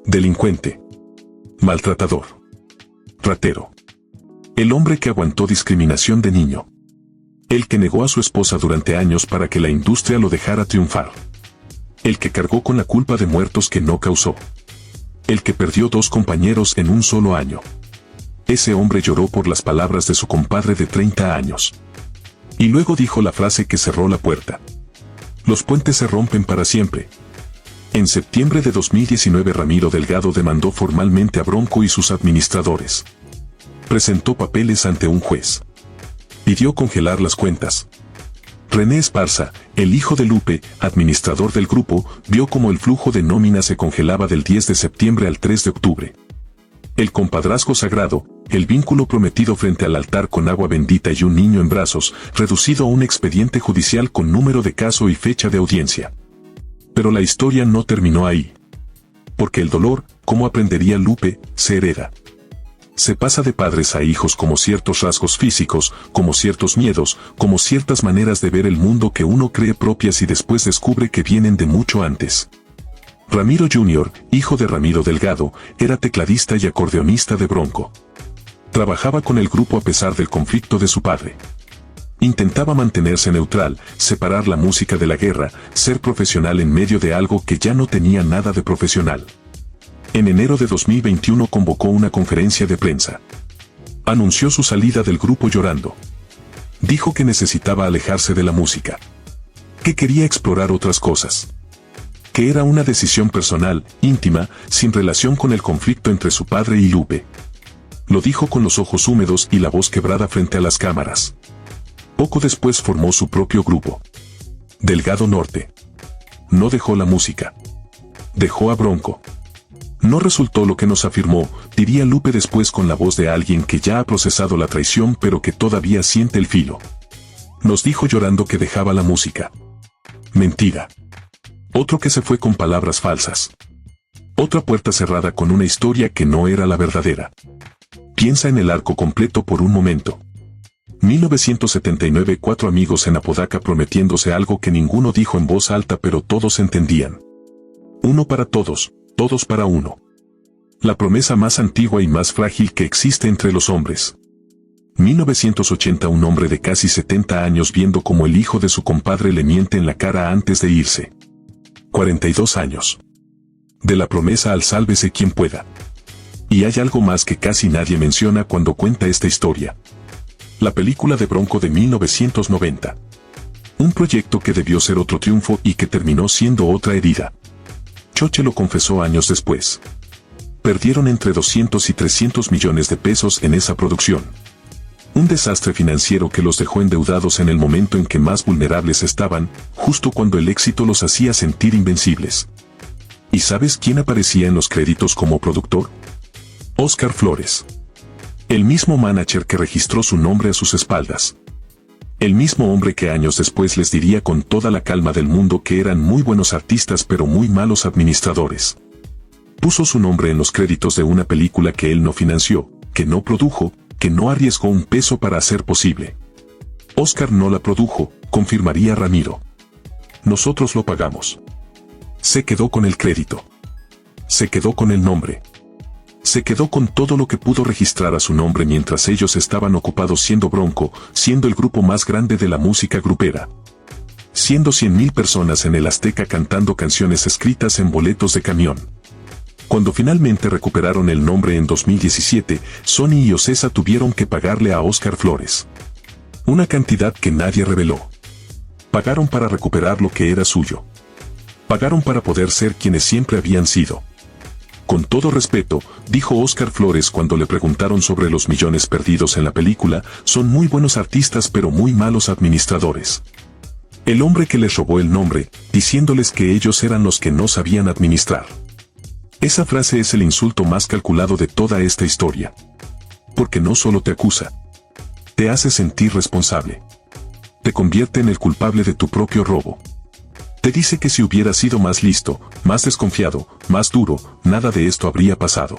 Delincuente. Maltratador. Ratero. El hombre que aguantó discriminación de niño. El que negó a su esposa durante años para que la industria lo dejara triunfar. El que cargó con la culpa de muertos que no causó. El que perdió 2 compañeros en un solo año. Ese hombre lloró por las palabras de su compadre de 30 años. Y luego dijo la frase que cerró la puerta. Los puentes se rompen para siempre. En septiembre de 2019 Ramiro Delgado demandó formalmente a Bronco y sus administradores. Presentó papeles ante un juez. Pidió congelar las cuentas. René Esparza, el hijo de Lupe, administrador del grupo, vio cómo el flujo de nómina se congelaba del 10 de septiembre al 3 de octubre. El compadrazgo sagrado, el vínculo prometido frente al altar con agua bendita y un niño en brazos, reducido a un expediente judicial con número de caso y fecha de audiencia. Pero la historia no terminó ahí. Porque el dolor, como aprendería Lupe, se hereda. Se pasa de padres a hijos como ciertos rasgos físicos, como ciertos miedos, como ciertas maneras de ver el mundo que uno cree propias y después descubre que vienen de mucho antes. Ramiro Jr., hijo de Ramiro Delgado, era tecladista y acordeonista de Bronco. Trabajaba con el grupo a pesar del conflicto de su padre. Intentaba mantenerse neutral, separar la música de la guerra, ser profesional en medio de algo que ya no tenía nada de profesional. En enero de 2021 convocó una conferencia de prensa. Anunció su salida del grupo llorando. Dijo que necesitaba alejarse de la música. Que quería explorar otras cosas. Que era una decisión personal, íntima, sin relación con el conflicto entre su padre y Lupe. Lo dijo con los ojos húmedos y la voz quebrada frente a las cámaras. Poco después formó su propio grupo. Delgado Norte. No dejó la música. Dejó a Bronco. No resultó lo que nos afirmó, diría Lupe después con la voz de alguien que ya ha procesado la traición pero que todavía siente el filo. Nos dijo llorando que dejaba la música. Mentira. Otro que se fue con palabras falsas. Otra puerta cerrada con una historia que no era la verdadera. Piensa en el arco completo por un momento. 1979, 4 amigos en Apodaca prometiéndose algo que ninguno dijo en voz alta pero todos entendían. Uno para todos, todos para uno. La promesa más antigua y más frágil que existe entre los hombres. 1980, un hombre de casi 70 años viendo como el hijo de su compadre le miente en la cara antes de irse. 42 años. De la promesa al sálvese quien pueda. Y hay algo más que casi nadie menciona cuando cuenta esta historia. La película de Bronco de 1990. Un proyecto que debió ser otro triunfo y que terminó siendo otra herida. Choche lo confesó años después. Perdieron entre 200 y 300 millones de pesos en esa producción. Un desastre financiero que los dejó endeudados en el momento en que más vulnerables estaban, justo cuando el éxito los hacía sentir invencibles. ¿Y sabes quién aparecía en los créditos como productor? Óscar Flores. El mismo manager que registró su nombre a sus espaldas. El mismo hombre que años después les diría con toda la calma del mundo que eran muy buenos artistas pero muy malos administradores. Puso su nombre en los créditos de una película que él no financió, que no produjo, que no arriesgó un peso para hacer posible. Óscar no la produjo, confirmaría Ramiro. Nosotros lo pagamos. Se quedó con el crédito. Se quedó con el nombre. Se quedó con todo lo que pudo registrar a su nombre mientras ellos estaban ocupados siendo Bronco, siendo el grupo más grande de la música grupera. Siendo 100,000 personas en el Azteca cantando canciones escritas en boletos de camión. Cuando finalmente recuperaron el nombre en 2017, Sony y Ocesa tuvieron que pagarle a Óscar Flores. Una cantidad que nadie reveló. Pagaron para recuperar lo que era suyo. Pagaron para poder ser quienes siempre habían sido. Con todo respeto, dijo Óscar Flores cuando le preguntaron sobre los millones perdidos en la película, son muy buenos artistas pero muy malos administradores. El hombre que les robó el nombre, diciéndoles que ellos eran los que no sabían administrar. Esa frase es el insulto más calculado de toda esta historia. Porque no solo te acusa. Te hace sentir responsable. Te convierte en el culpable de tu propio robo. Te dice que si hubiera sido más listo, más desconfiado, más duro, nada de esto habría pasado.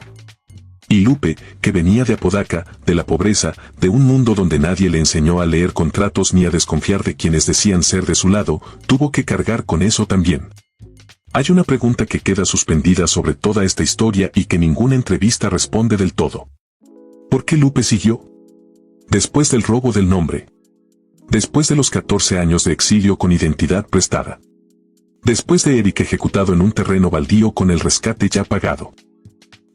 Y Lupe, que venía de Apodaca, de la pobreza, de un mundo donde nadie le enseñó a leer contratos ni a desconfiar de quienes decían ser de su lado, tuvo que cargar con eso también. Hay una pregunta que queda suspendida sobre toda esta historia y que ninguna entrevista responde del todo. ¿Por qué Lupe siguió? Después del robo del nombre. Después de los 14 años de exilio con identidad prestada. Después de Eric ejecutado en un terreno baldío con el rescate ya pagado.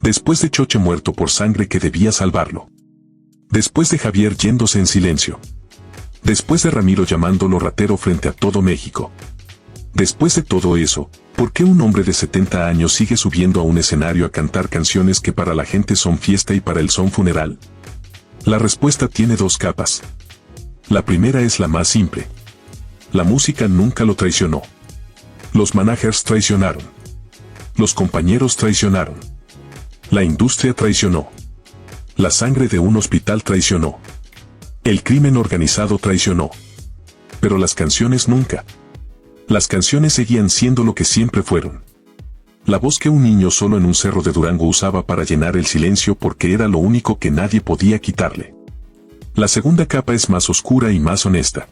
Después de Choche muerto por sangre que debía salvarlo. Después de Javier yéndose en silencio. Después de Ramiro llamándolo ratero frente a todo México. Después de todo eso, ¿por qué un hombre de 70 años sigue subiendo a un escenario a cantar canciones que para la gente son fiesta y para él son funeral? La respuesta tiene dos capas. La primera es la más simple. La música nunca lo traicionó. Los managers traicionaron. Los compañeros traicionaron. La industria traicionó. La sangre de un hospital traicionó. El crimen organizado traicionó. Pero las canciones nunca. Las canciones seguían siendo lo que siempre fueron. La voz que un niño solo en un cerro de Durango usaba para llenar el silencio porque era lo único que nadie podía quitarle. La segunda capa es más oscura y más honesta.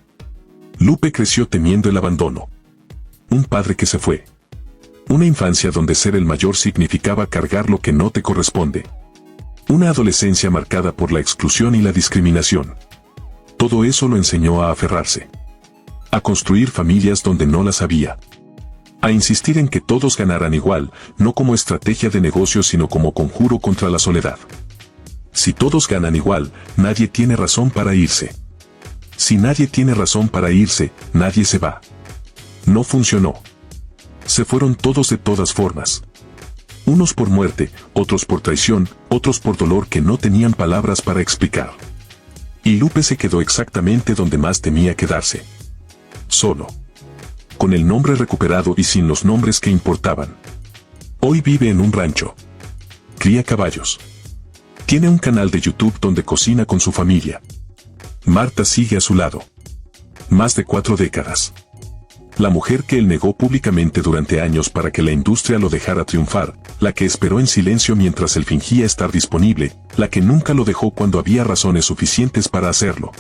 Lupe creció temiendo el abandono. Un padre que se fue. Una infancia donde ser el mayor significaba cargar lo que no te corresponde. Una adolescencia marcada por la exclusión y la discriminación. Todo eso lo enseñó a aferrarse. A construir familias donde no las había. A insistir en que todos ganaran igual, no como estrategia de negocio sino como conjuro contra la soledad. Si todos ganan igual, nadie tiene razón para irse. Si nadie tiene razón para irse, nadie se va. No funcionó. Se fueron todos de todas formas. Unos por muerte, otros por traición, otros por dolor que no tenían palabras para explicar. Y Lupe se quedó exactamente donde más temía quedarse. Solo. Con el nombre recuperado y sin los nombres que importaban. Hoy vive en un rancho. Cría caballos. Tiene un canal de YouTube donde cocina con su familia. Marta sigue a su lado. Más de 4 décadas. La mujer que él negó públicamente durante años para que la industria lo dejara triunfar, la que esperó en silencio mientras él fingía estar disponible, la que nunca lo dejó cuando había razones suficientes para hacerlo.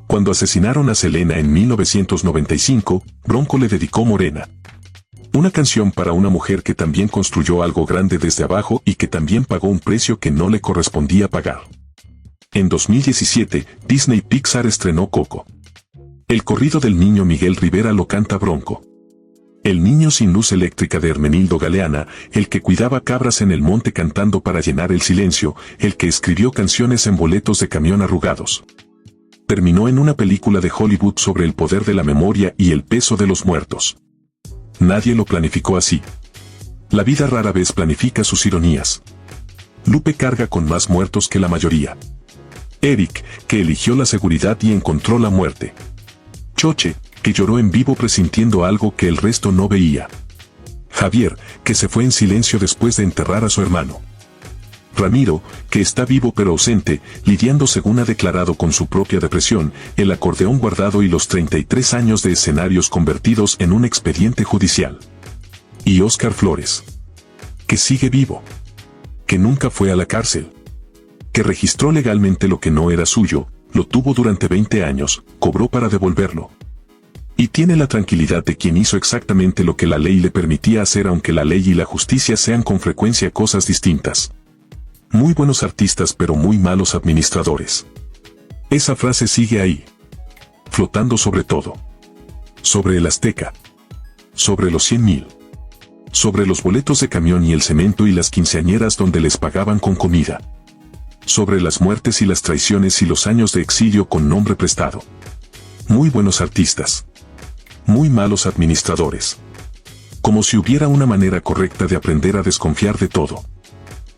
Cuando asesinaron a Selena en 1995, Bronco le dedicó Morena. Una canción para una mujer que también construyó algo grande desde abajo y que también pagó un precio que no le correspondía pagar. En 2017, Disney Pixar estrenó Coco. El corrido del niño Miguel Rivera lo canta Bronco. El niño sin luz eléctrica de Hermenildo Galeana, el que cuidaba cabras en el monte cantando para llenar el silencio, el que escribió canciones en boletos de camión arrugados. Terminó en una película de Hollywood sobre el poder de la memoria y el peso de los muertos. Nadie lo planificó así. La vida rara vez planifica sus ironías. Lupe carga con más muertos que la mayoría. Eric, que eligió la seguridad y encontró la muerte. Choche, que lloró en vivo presintiendo algo que el resto no veía. Javier, que se fue en silencio después de enterrar a su hermano. Ramiro, que está vivo pero ausente, lidiando según ha declarado con su propia depresión, el acordeón guardado y los 33 años de escenarios convertidos en un expediente judicial. Y Óscar Flores, que sigue vivo. Que nunca fue a la cárcel. Que registró legalmente lo que no era suyo, lo tuvo durante 20 años, cobró para devolverlo. Y tiene la tranquilidad de quien hizo exactamente lo que la ley le permitía hacer, aunque la ley y la justicia sean con frecuencia cosas distintas. Muy buenos artistas pero muy malos administradores. Esa frase sigue ahí. Flotando sobre todo. Sobre el Azteca. Sobre los 100,000. Sobre los boletos de camión y el cemento y las quinceañeras donde les pagaban con comida. Sobre las muertes y las traiciones y los años de exilio con nombre prestado. Muy buenos artistas. Muy malos administradores. Como si hubiera una manera correcta de aprender a desconfiar de todo.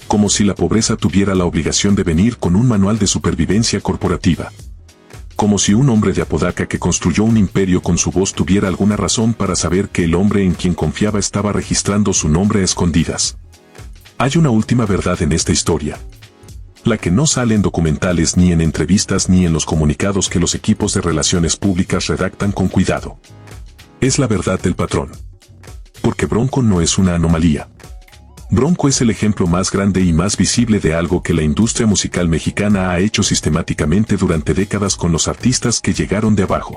Como si la pobreza tuviera la obligación de venir con un manual de supervivencia corporativa. Como si un hombre de Apodaca que construyó un imperio con su voz tuviera alguna razón para saber que el hombre en quien confiaba estaba registrando su nombre a escondidas. Hay una última verdad en esta historia. La que no sale en documentales ni en entrevistas ni en los comunicados que los equipos de relaciones públicas redactan con cuidado. Es la verdad del patrón. Porque Bronco no es una anomalía. Bronco es el ejemplo más grande y más visible de algo que la industria musical mexicana ha hecho sistemáticamente durante décadas con los artistas que llegaron de abajo.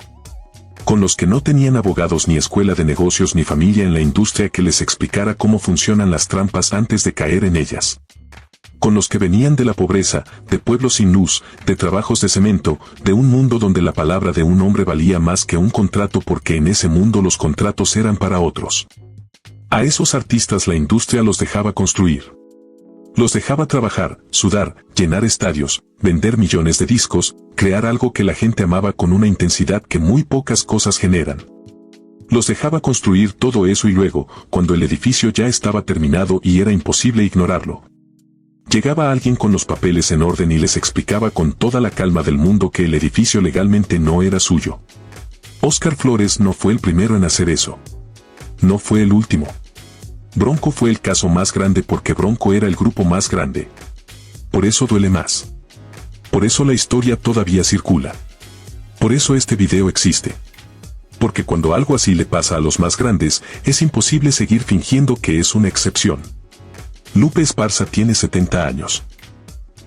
Con los que no tenían abogados ni escuela de negocios ni familia en la industria que les explicara cómo funcionan las trampas antes de caer en ellas. Con los que venían de la pobreza, de pueblos sin luz, de trabajos de cemento, de un mundo donde la palabra de un hombre valía más que un contrato porque en ese mundo los contratos eran para otros. A esos artistas la industria los dejaba construir. Los dejaba trabajar, sudar, llenar estadios, vender millones de discos, crear algo que la gente amaba con una intensidad que muy pocas cosas generan. Los dejaba construir todo eso y luego, cuando el edificio ya estaba terminado y era imposible ignorarlo. Llegaba alguien con los papeles en orden y les explicaba con toda la calma del mundo que el edificio legalmente no era suyo. Óscar Flores no fue el primero en hacer eso. No fue el último. Bronco fue el caso más grande porque Bronco era el grupo más grande. Por eso duele más. Por eso la historia todavía circula. Por eso este video existe. Porque cuando algo así le pasa a los más grandes, es imposible seguir fingiendo que es una excepción. Lupe Esparza tiene 70 años.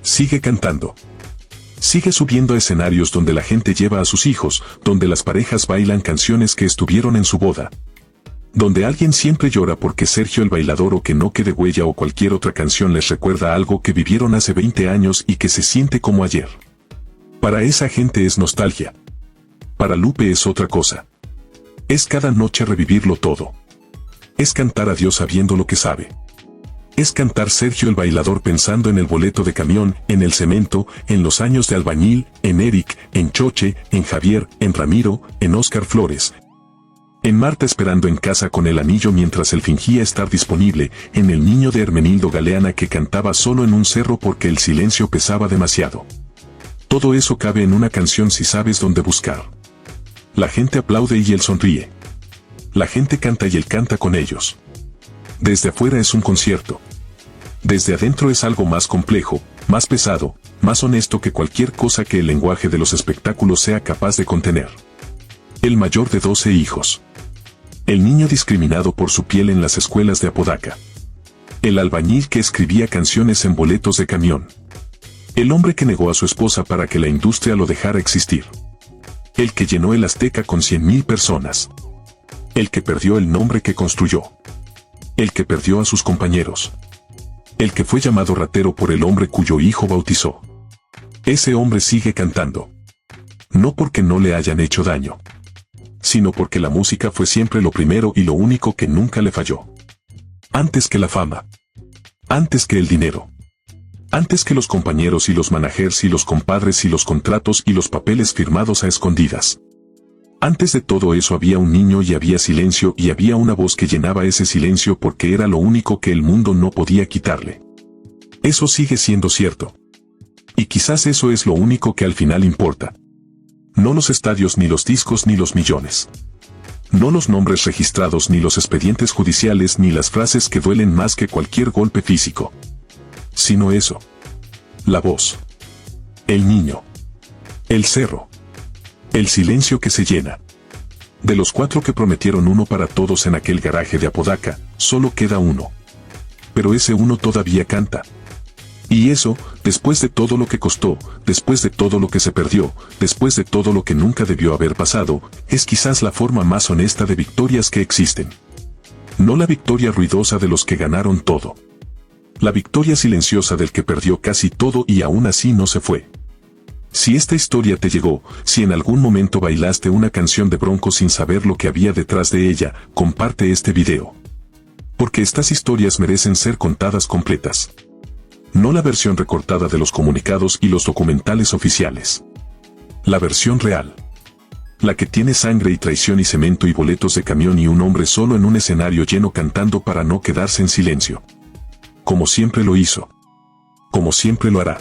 Sigue cantando. Sigue subiendo a escenarios donde la gente lleva a sus hijos, donde las parejas bailan canciones que estuvieron en su boda. Donde alguien siempre llora porque Sergio el Bailador o Que No Quede Huella o cualquier otra canción les recuerda algo que vivieron hace 20 años y que se siente como ayer. Para esa gente es nostalgia. Para Lupe es otra cosa. Es cada noche revivirlo todo. Es cantar a Dios sabiendo lo que sabe. Es cantar Sergio el Bailador pensando en el boleto de camión, en el cemento, en los años de albañil, en Eric, en Choche, en Javier, en Ramiro, en Óscar Flores. En Marta esperando en casa con el anillo mientras él fingía estar disponible, en el niño de Hermenildo Galeana que cantaba solo en un cerro porque el silencio pesaba demasiado. Todo eso cabe en una canción si sabes dónde buscar. La gente aplaude y él sonríe. La gente canta y él canta con ellos. Desde afuera es un concierto. Desde adentro es algo más complejo, más pesado, más honesto que cualquier cosa que el lenguaje de los espectáculos sea capaz de contener. El mayor de 12 hijos. El niño discriminado por su piel en las escuelas de Apodaca. El albañil que escribía canciones en boletos de camión. El hombre que negó a su esposa para que la industria lo dejara existir. El que llenó el Azteca con 100,000 personas. El que perdió el nombre que construyó. El que perdió a sus compañeros. El que fue llamado ratero por el hombre cuyo hijo bautizó. Ese hombre sigue cantando. No porque no le hayan hecho daño, sino porque la música fue siempre lo primero y lo único que nunca le falló. Antes que la fama. Antes que el dinero. Antes que los compañeros y los managers y los compadres y los contratos y los papeles firmados a escondidas. Antes de todo eso había un niño y había silencio y había una voz que llenaba ese silencio porque era lo único que el mundo no podía quitarle. Eso sigue siendo cierto. Y quizás eso es lo único que al final importa. No los estadios ni los discos ni los millones. No los nombres registrados ni los expedientes judiciales ni las frases que duelen más que cualquier golpe físico. Sino eso. La voz. El niño. El cerro. El silencio que se llena. De los 4 que prometieron uno para todos en aquel garaje de Apodaca, solo queda uno. Pero ese uno todavía canta. Y eso, después de todo lo que costó, después de todo lo que se perdió, después de todo lo que nunca debió haber pasado, es quizás la forma más honesta de victorias que existen. No la victoria ruidosa de los que ganaron todo. La victoria silenciosa del que perdió casi todo y aún así no se fue. Si esta historia te llegó, si en algún momento bailaste una canción de Bronco sin saber lo que había detrás de ella, comparte este video. Porque estas historias merecen ser contadas completas. No la versión recortada de los comunicados y los documentales oficiales. La versión real. La que tiene sangre y traición y cemento y boletos de camión y un hombre solo en un escenario lleno cantando para no quedarse en silencio. Como siempre lo hizo. Como siempre lo hará.